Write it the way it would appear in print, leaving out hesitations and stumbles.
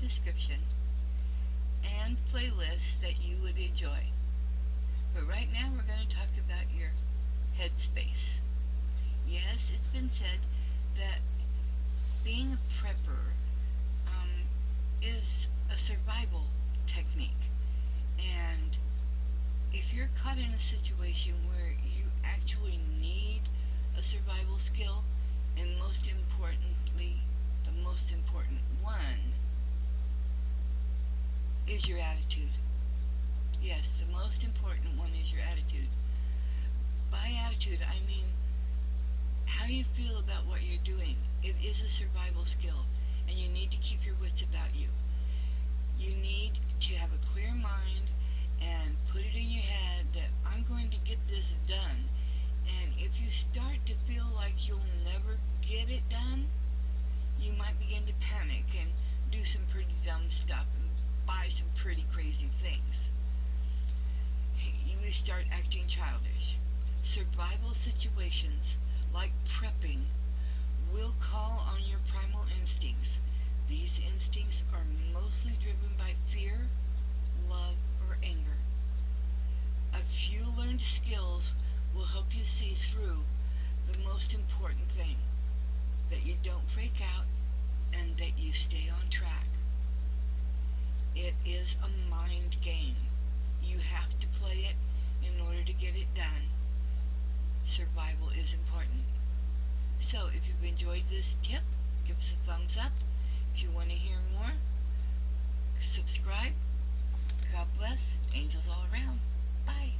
description and playlists that you would enjoy. But right now we're going to talk about your headspace. Yes, it's been said that being a prepper is a survival technique. And if you're caught in a situation where you actually need a survival skill, and most importantly, the most important one is your attitude. Yes, the most important one is your attitude. By attitude, I mean how you feel about what you're doing. It is a survival skill, and you need to keep your wits about you. You need to have a clear mind and put it in your head that I'm going to get this done. And if you start to feel like you'll never get it done, you might begin to panic and do some pretty dumb stuff and buy some pretty crazy things. You may start acting childish. Survival situations, like prepping, will call on your primal instincts. These instincts are mostly driven by fear, love, or anger. A few learned skills will help you see through the most important thing, that you don't freak out and that you stay on track. It is a mind game. You have to play it in order to get it done. Survival is important. So if you've enjoyed this tip, give us a thumbs up. If you want to hear more, subscribe. God bless. Angels all around. Bye.